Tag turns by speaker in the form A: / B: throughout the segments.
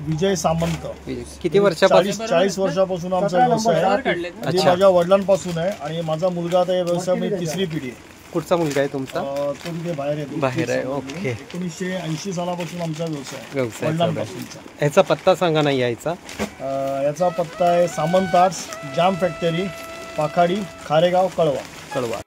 A: विजय सामंत.
B: किती वर्षापासून?
A: 40 वर्षापासून आमचा व्यवसाय आहे. माझ्या वडिलांपासून आहे आणि माझा मुलगा आता या व्यवसायामध्ये तिसरी पिढी आहे.
B: कुठचा मुलगा आहे तुमचा?
A: तो तिथे बाहेर आहे.
B: ओके.
A: 1980 सालापासून आमचा व्यवसाय वडिलांपासूनचा.
B: ह्याचा पत्ता सांगा ना यायचा.
A: याचा पत्ता आहे सामंत आर्ट्स, जाम फॅक्टरी, पाखाडी, खारेगाव, कळवा.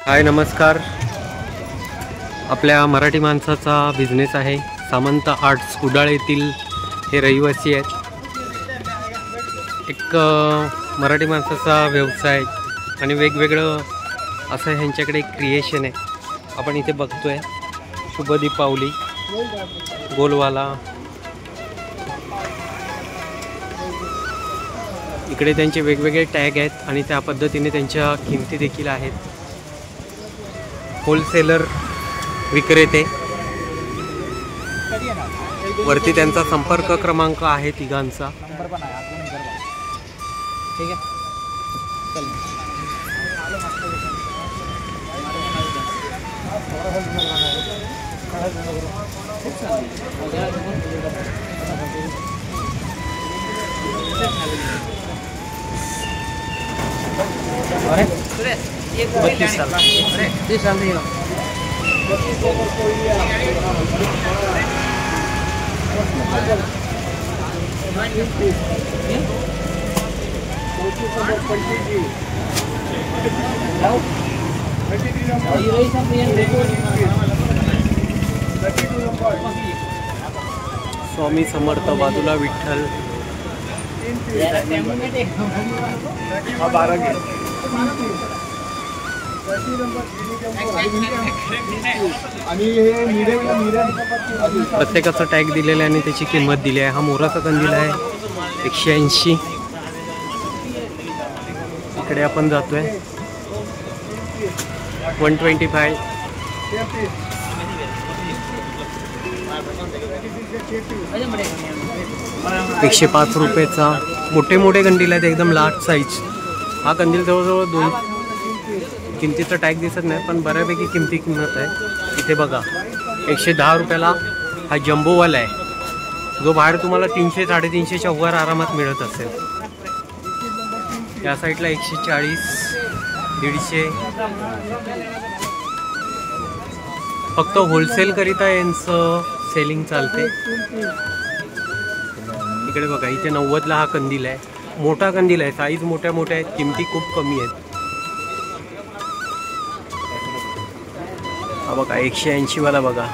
B: हाय नमस्कार. आपल्या मराठी माणसाचा बिझनेस आहे. सामंत आर्ट्स कुडाळ येथील हे रहिवासी आहेत. एक मराठी माणसाचा व्यवसाय आणि वेगवेगळं असं ह्यांच्याकडे एक क्रिएशन आहे. आपण इथे बघतोय शुभ दीपावली, गोलवाला. इकडे त्यांचे वेगवेगळे टॅग आहेत आणि त्या पद्धतीने त्यांच्या किमती देखील आहेत. होलसेलर विक्रेते. वरती त्यांचा संपर्क क्रमांक आहे तिघांचा. स्वामी समर्थ, बाजूला विठ्ठल. प्रत्येकाचा टॅग दिलेला आहे आणि त्याची किंमत दिली आहे. हा मोराचा कंदील आहे 180. इकडे आपण जातोय 125. 105 रुपयाचा. मोठे मोठे कंदील आहेत एकदम लार्ज साईज. हा कंदील जवळजवळ 2 किमतीचा टॅग दिसत नाही पण बऱ्यापैकी किंमत आहे. इथे बघा 110 रुपयाला हा जम्बोवाला आहे जो बाहेर तुम्हाला 300-350च्या वर आरामात मिळत असेल. या साईडला 140, 150. फक्त होलसेल करिता यांचं सेलिंग चालते. इकडे बघा इथे 90ला हा कंदील आहे. मोठा कंदील आहे. साईज मोठ्या मोठ्या आहेत. किमती खूप कमी आहेत. हा बघा 180 वाला बघा.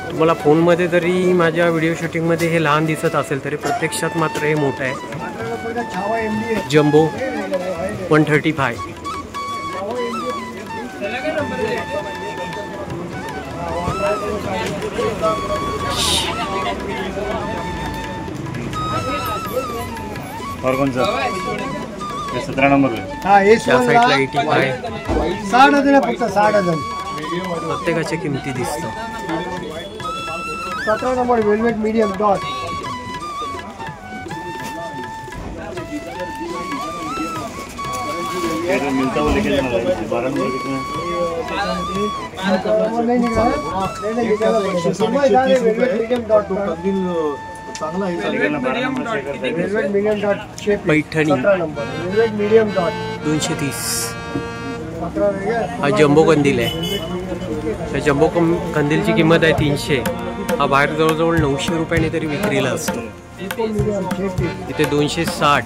B: तुम्हाला फोनमध्ये जरी माझ्या व्हिडिओ शूटिंगमध्ये हे लहान दिसत असेल तरी प्रत्यक्षात मात्र हे मोठं आहे. जम्बो 135.
C: और कौन सा? 17 नंबर में.
A: हा हे
B: त्या साईडला 85.
A: 60,000 फक्त 60,000.
B: प्रत्येकाच्या किमती दिसतात.
A: 17 नंबर वेलवेट मीडियम डॉट.
C: ये जो मिलता वो लेके जाना है. 12 नंबर कितना?
A: नहीं निकाला. Velvet medium dot. चांगला आहे. Velvet medium dot shape.
B: Paithani
A: 17 number velvet medium dot
B: 230.
A: 17 वेगळा.
B: हा जम्बो कंदील आहे. त्या जम्बो कंदीलची किंमत आहे 300. हा बाहेर जवळजवळ 900 रुपयाने तरी विक्रीला असतो.
A: Medium shape.
B: इथे 260.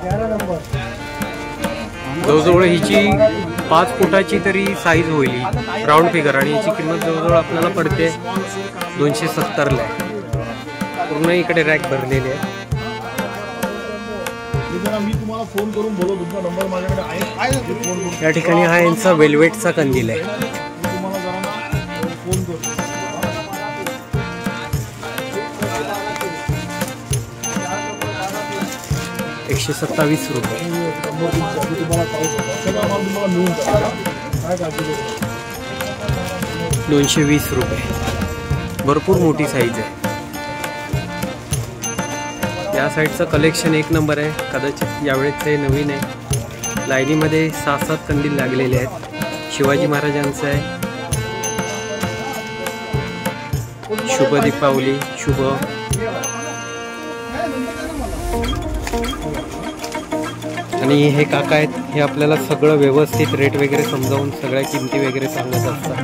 A: 11 नंबर.
B: जवळजवळ हिची 5 फुटाची तरी साईज होईल राऊंड फिगर आणि याची किंमत जवळजवळ आपल्याला पडते 270ला. पूर्ण इकडे रॅक भरलेले आहे.
A: मी तुम्हाला फोन करून बोलतो. तुमचा नंबर माझ्याकडे आहे.
B: या ठिकाणी हा यांचा वेल्वेटचा कंदील आहे.
A: तुम्हाला जरा फोन करतो.
B: 127 रुपये.
A: तुम्हाला मिळून जाईल.
B: 220 रुपये. भरपूर मोठी साईज आहे. या साईडचं कलेक्शन एक नंबर आहे. कदाचित यावेळेस हे नवीन आहे. लाईनीमध्ये 6-7 कंदील लागलेले आहेत. शिवाजी महाराजांचं आहे. शुभ दीपावली शुभ. आणि हे काका आहेत हे आपल्याला सगळं व्यवस्थित रेट वगैरे समजावून सगळ्या किमती वगैरे सांगत असतात.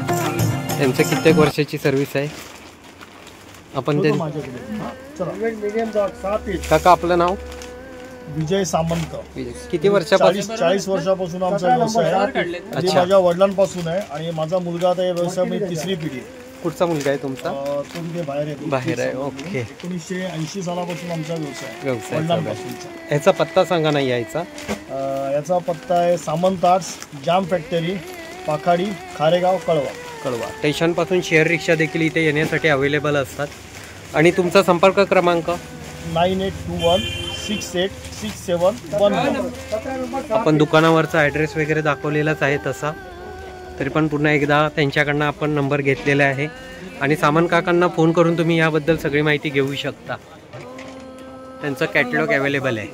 B: त्यांचं कित्येक वर्षाची सर्व्हिस आहे. आपण ते काका आपलं नाव?
A: विजय सामंत.
B: किती वर्षापासून?
A: 40 वर्षापासून आमचा व्यवसाय आहे. आणि माझ्या वडिलांपासून आहे आणि माझा मुलगा आता या व्यवसायामध्ये 3री पिढी.
B: कुठचा मुलगा आहे तुमचा?
A: तो तिथे
B: बाहेर आहे. ओके.
A: 1980 सालापासून आमचा व्यवसाय
B: व्यवसाय. याचा पत्ता सांगा ना यायचा?
A: याचा पत्ता आहे सामंत आर्ट्स, जाम फॅक्टरी, पाखाडी, खारेगाव, कळवा.
B: स्टेशनपासून शेअर रिक्षा देखील इथे येण्यासाठी अवेलेबल असतात. आणि तुमचा संपर्क क्रमांक?
A: 9821686711.
B: आपण दुकानावरचा ॲड्रेस वगैरे दाखवलेलाच आहे तसा. तरी पण पुन्हा एकदा त्यांच्याकडनं आपण नंबर घेतलेला आहे. आणि सामंत काकांना फोन करून तुम्ही याबद्दल सगळी माहिती घेऊ शकता. त्यांचं कॅटलॉग अवेलेबल आहे.